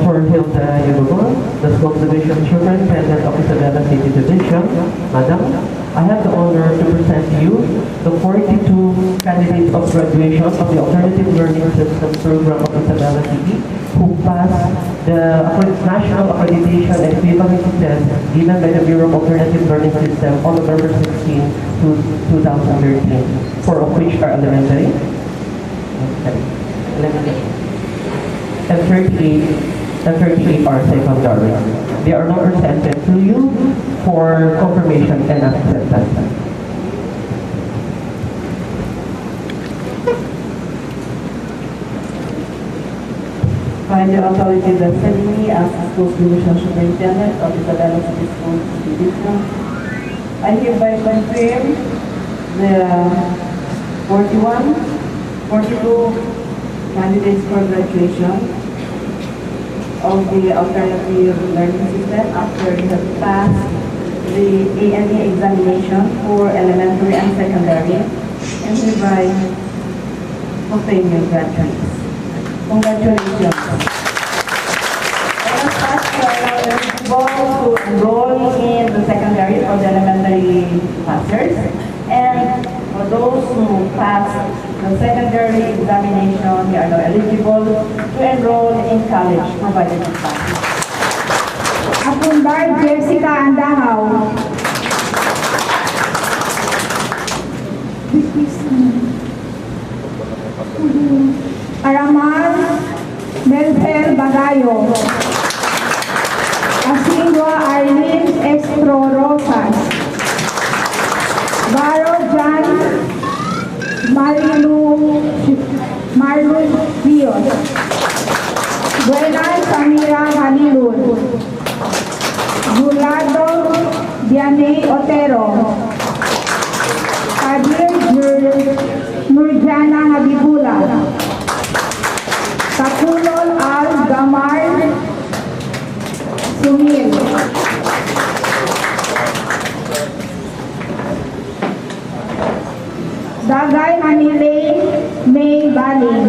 for Hilda Yabubon, the School Division Superintendent of Isabela City Division. Madam, I have the honor to present to you the 42 candidates of graduation of the Alternative Learning System program of Isabela City who passed the National Accreditation and Equivalency Test given by the Bureau of Alternative Learning System on November 16, 2013, four of which are elementary, and 38 are secondary. They are now presented to you for confirmation and acceptance. By the authority vested in me as School Division Superintendent of Isabela City Schools Division, I hereby confirm the 42 candidates for graduation of the alternative learning system after they have passed the ALE examination for elementary and secondary, and hereby obtain your graduates. Congratulations. Let us ask for eligible to enroll in the secondary or the elementary classes, and for those who pass the secondary examination, they are now eligible to enroll in college provided with passes. Apunbar Jessica Andahaw. Aramal Melfer Bagayo. Asingwa Arlene Estro Rosas. Baro Jan Marlu Rios. Buena Samira Halilun. Gulado Diane Otero. Kadir Nurjana Habibullah. Takulol Al Gamar Sumil. Dagay Manilay May Baling.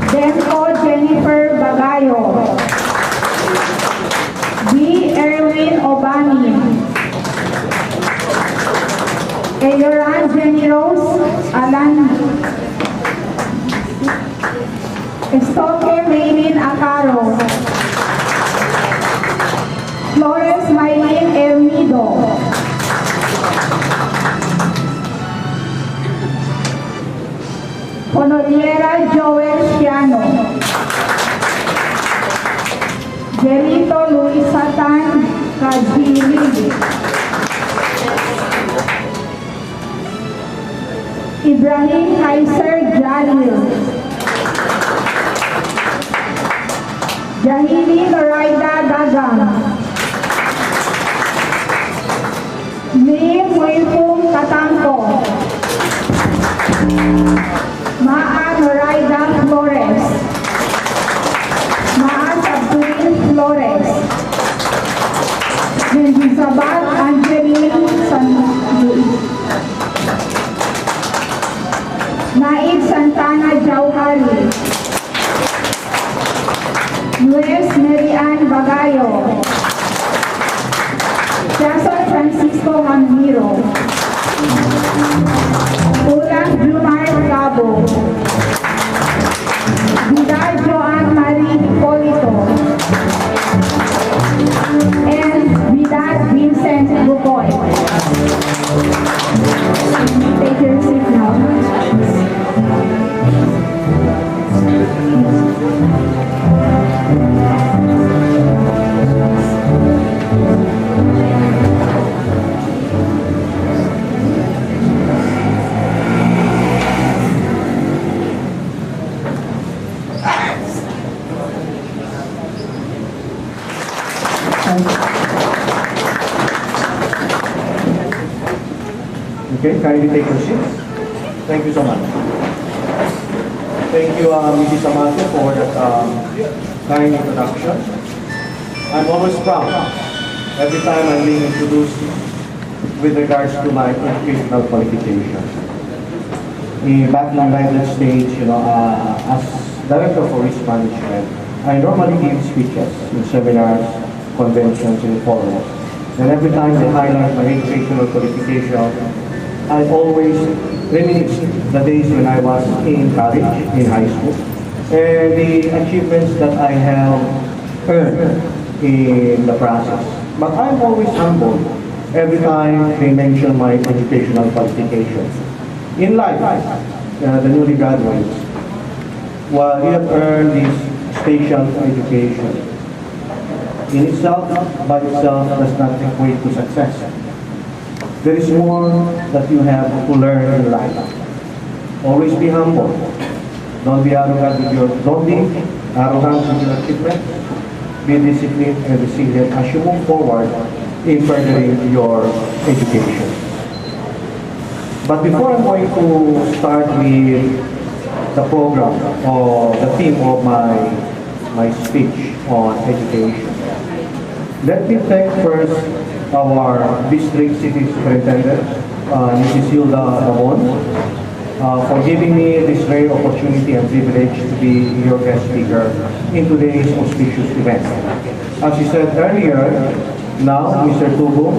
Demko Jennifer Bagayo. B. Erwin Obani. Eyoran Jenny Rose Alan. Estoque Maylin Acaro. Flores Maylin Elmido. Honoriera Joel Ciano. Jelito Luis Satan Kajili. Ibrahim Kaiser Jalil. Jahili Noraida Dagang. Lim Wilfung Katangko. Maa Noraida Flores. Maa Sabtuin Flores. Mendizabat Angeline San Luis. Naib Santana Jauhari. Luis Marian Bagayo. Jason Francisco Hamiro. Ulang Jumar Cabo. Vidal Joan Marie Polito. And Vidal Vincent Bukoy. Take your seat now. Okay, kindly take your seats. Thank you so much. Thank you, Mrs. Amate, for that kind introduction. I'm always proud every time I'm being introduced with regards to my educational qualifications. Back in the United States, as Director for Risk Management, I normally give speeches in seminars, conventions, and forums. And every time they highlight my educational qualification, I always reminisce the days when I was in college, in high school, and the achievements that I have earned in the process. But I'm always humble every time they mention my educational qualifications. In life, the newly graduates, while you have earned this station education, in itself, by itself, does not equate to success. There is more that you have to learn in life. Always be humble. Don't be arrogant with your achievement. Be disciplined and resilient as you move forward in furthering your education. But before I'm going to start with the program or the theme of my speech on education, let me thank first our district city superintendent, Mrs. Hilda Ramon, for giving me this rare opportunity and privilege to be your guest speaker in today's auspicious event. As you said earlier, now, Mr. Tubo,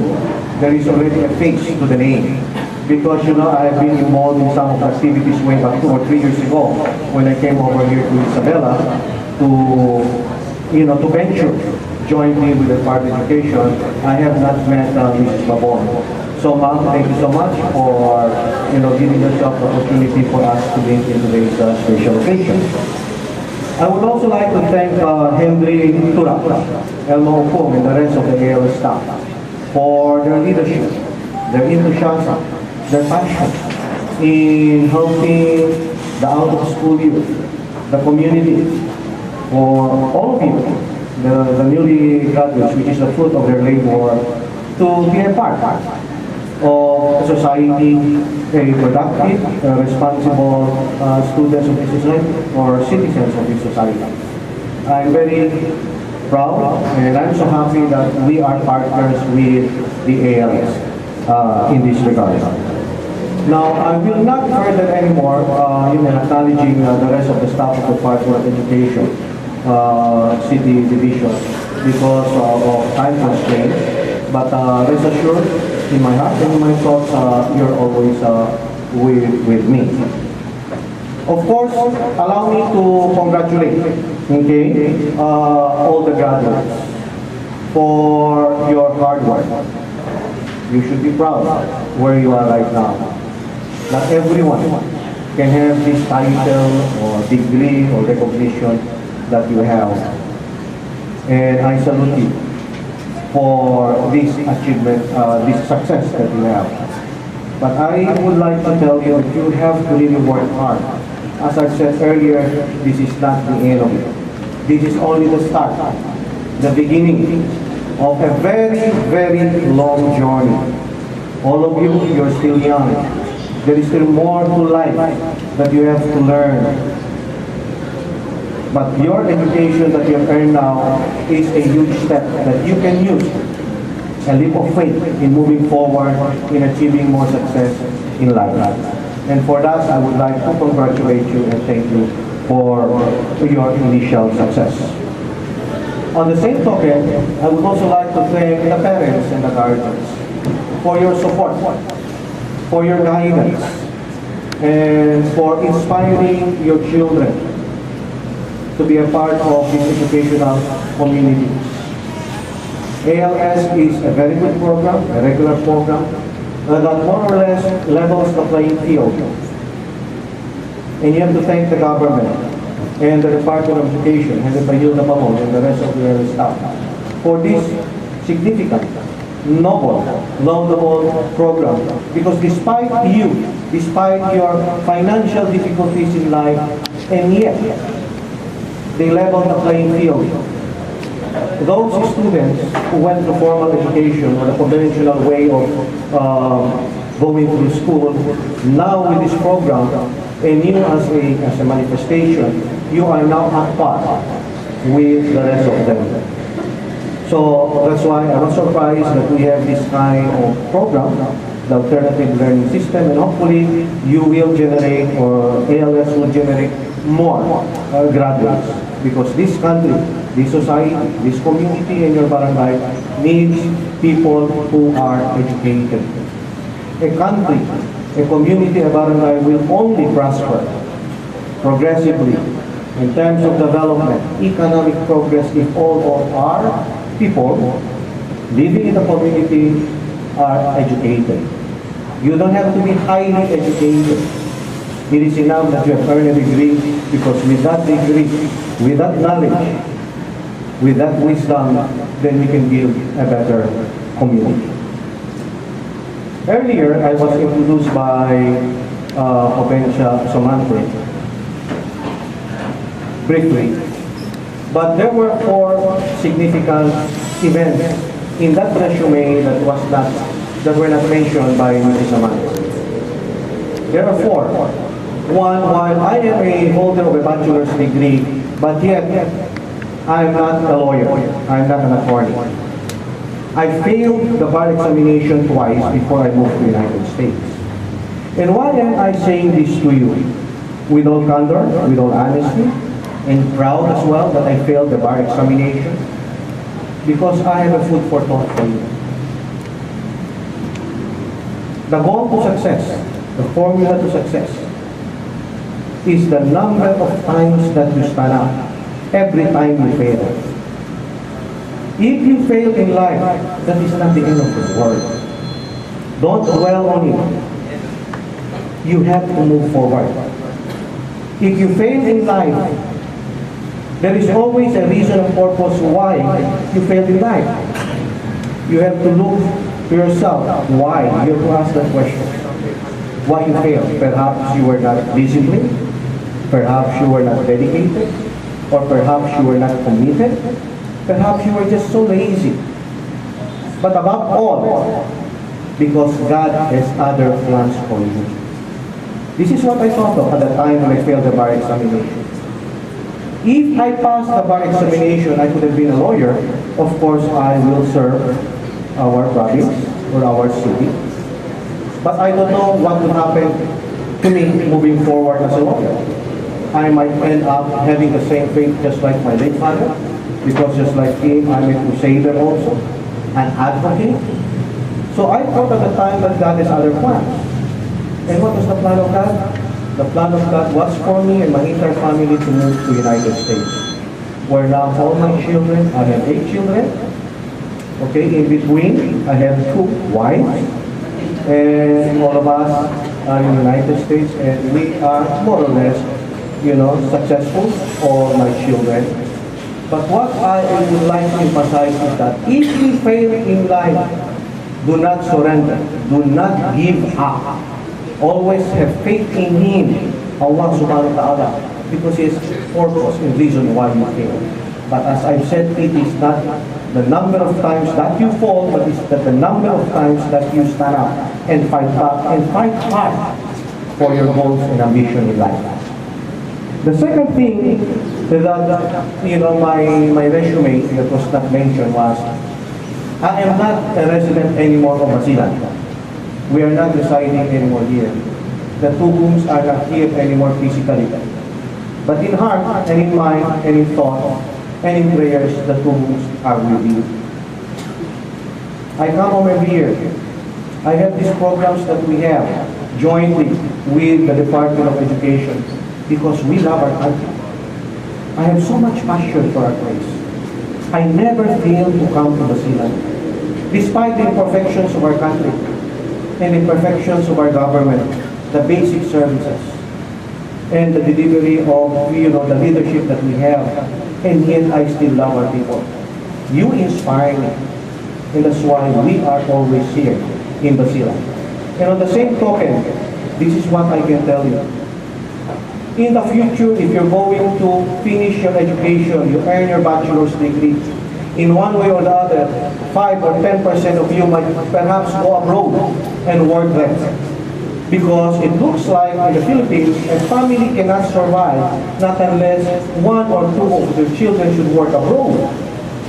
there is already a face to the name. Because, I've been involved in some of the activities way back 2 or 3 years ago when I came over here to Isabela to venture jointly with the Department of Education. I have not met Mrs. Babon. So, ma'am, thank you so much for, giving yourself the opportunity for us to meet in today's special occasion. I would also like to thank Henry Turak, Elmo Opong, and the rest of the ALS staff for their leadership, their enthusiasm, their passion in helping the out-of-school youth, the community, for all of you, the newly graduates, which is the fruit of their labor, to be a part of society, a productive, responsible students of this society or citizens of this society. I'm very proud and I'm so happy that we are partners with the ALS in this regard. Now, I will not further anymore acknowledging the rest of the staff of the Department of Education City Division because of time constraints. But rest assured, in my heart and in my thoughts, you're always with me. Of course, allow me to congratulate, all the graduates for your hard work. You should be proud where you are right now. Not everyone can have this title or degree or recognition that you have. And I salute you for this achievement, this success that you have. But I would like to tell you that you have to really work hard. As I said earlier, this is not the end of it. This is only the start, the beginning of a very, very long journey. All of you, you're still young. There is still more to life that you have to learn. But your education that you have earned now is a huge step that you can use, a leap of faith in moving forward, in achieving more success in life. And for that, I would like to congratulate you and thank you for your initial success. On the same token, I would also like to thank the parents and the guardians for your support, for your guidance, and for inspiring your children to be a part of this educational community. ALS is a very good program, a regular program, that more or less levels the playing field. And you have to thank the government and the Department of Education, headed by Hilda Mamon and the rest of the staff, for this significant, noble, laudable program. Because despite your financial difficulties in life, and yet, they level the playing field. Those students who went to formal education or the conventional way of going through school, now with this program, and you as a manifestation, you are now at par with the rest of them. So that's why I'm not surprised that we have this kind of program, the alternative learning system, and hopefully you will generate, or ALS will generate more graduates, because this country, this society, this community in your barangay needs people who are educated. A country, a community, a barangay will only prosper progressively in terms of development, economic progress, if all of our people living in the community are educated. You don't have to be highly educated. It is enough that you have earned a degree, because with that degree, with that knowledge, with that wisdom, then we can build a better community. Earlier, I was introduced by Opencia Somante, briefly, but there were 4 significant events in that resume that were not mentioned by Mrs. Somante. There are 4. One, while I am a holder of a bachelor's degree, but yet I'm not a lawyer, I'm not an attorney. I failed the bar examination twice before I moved to the United States. And why am I saying this to you? With all candor, with all honesty, and proud as well that I failed the bar examination? Because I have a food for thought for you. The goal to success, the formula to success, is the number of times that you stand up every time you fail. If you fail in life, that is not the end of the world. Don't dwell on it. You have to move forward. If you fail in life, there is always a reason and purpose why you failed in life. You have to look to yourself. Why? You have to ask that question. Why you failed? Perhaps you were not disciplined. Perhaps you were not dedicated. Or perhaps you were not committed. Perhaps you were just so lazy. But above all, because God has other plans for you. This is what I thought of at the time when I failed the bar examination. If I passed the bar examination, I could have been a lawyer. Of course, I will serve our province or our city. But I don't know what will happen to me moving forward as a lawyer. I might end up having the same fate just like my late father, because just like him, I'm a crusader also, an advocate. So I thought at the time that God has other plans. And what was the plan of God? The plan of God was for me and my entire family to move to the United States, where now all my children, I have 8 children. Okay, in between, I have 2 wives, and all of us are in the United States, and we are more or less, successful, all my children. But what I would like to emphasize is that if you fail in life, do not surrender, do not give up. Always have faith in Him, Allah subhanahu wa ta'ala, because He has purpose and reason why you fail. But as I've said, it is not the number of times that you fall, but it's that the number of times that you stand up and fight back and fight hard for your goals and ambition in life. The second thing that, my resume that was not mentioned was, I am not a resident anymore of Basilan. We are not residing anymore here. The 2 rooms are not here anymore physically. But in heart and in mind and in thought and in prayers, the 2 rooms are with you. I come home every year. I have these programs that we have jointly with the Department of Education because we love our country. I have so much passion for our place. I never fail to come to Basilan, despite the imperfections of our country and the imperfections of our government, the basic services, and the delivery of, the leadership that we have, and yet I still love our people. You inspire me, and that's why we are always here in Basilan. And on the same token, this is what I can tell you. In the future, if you're going to finish your education, you earn your bachelor's degree, in one way or the other, 5 or 10% of you might perhaps go abroad and work there. Because it looks like in the Philippines, a family cannot survive not unless 1 or 2 of their children should work abroad,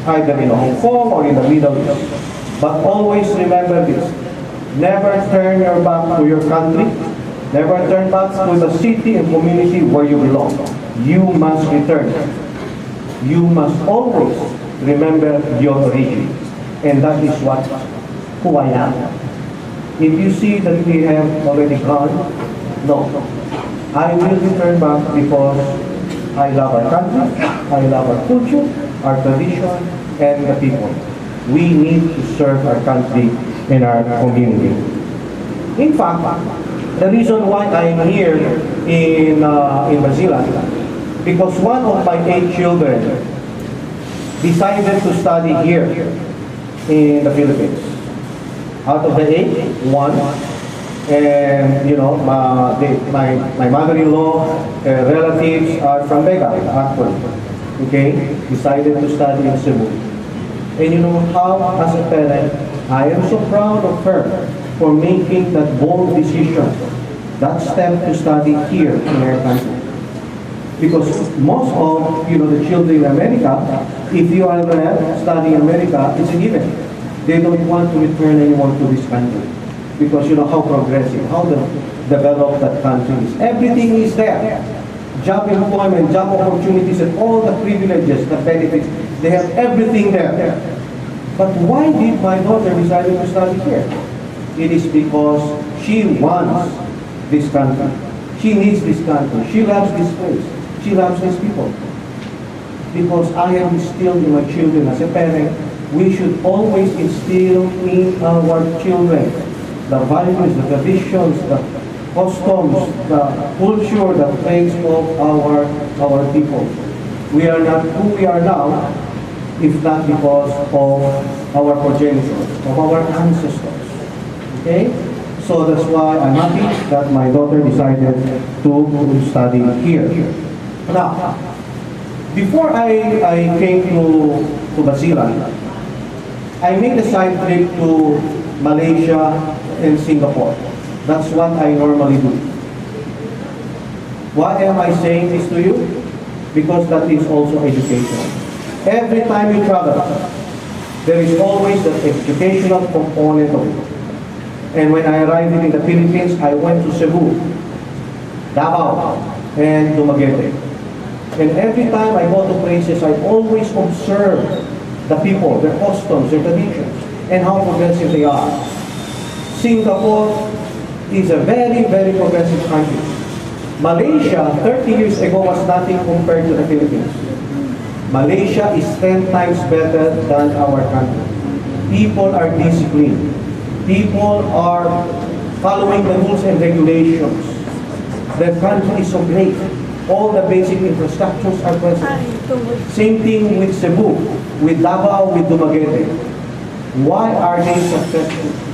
either in Hong Kong or in the Middle East. But always remember this, never turn your back to your country, never turn back to the city and community where you belong. you must return. You must always remember your origin. And that is who I am. If you see that we have already gone, no. I will return back because I love our country, I love our culture, our tradition, and the people. We need to serve our country and our community. In fact, the reason why I'm here in Brazil, because one of my 8 children decided to study here in the Philippines. Out of the 8, 1, and my mother-in-law relatives are from Vega, actually. Okay, decided to study in Cebu. And you know how, as a parent, I am so proud of her for making that bold decision, that step to study here in our country. Because most of the children in America, if you are going to study in America, it's a given. They don't want to return anymore to this country. Because you know how progressive, how developed that country is. Everything is there. Job employment, job opportunities, and all the privileges, the benefits, they have everything there. But why did my daughter decide to study here? It is because she wants this country. She needs this country. She loves this place. She loves these people. Because I am instilled in my children as a parent, we should always instill in our children the values, the traditions, the customs, the culture, the traits of our people. We are not who we are now, if not because of our progenitors, of our ancestors. Okay? So that's why I'm happy that my daughter decided to study here. Now, before I came to Basilan, I made a side trip to Malaysia and Singapore. That's what I normally do. Why am I saying this to you? Because that is also education. Every time you travel, there is always an educational component of it. And when I arrived in the Philippines, I went to Cebu, Davao, and Dumaguete. And every time I go to places, I always observe the people, their customs, their traditions, and how progressive they are. Singapore is a very, very progressive country. Malaysia, 30 years ago, was nothing compared to the Philippines. Malaysia is 10 times better than our country. People are disciplined. People are following the rules and regulations. The country is so great. All the basic infrastructures are present. Same thing with Cebu, with Davao, with Dumaguete. Why are they successful?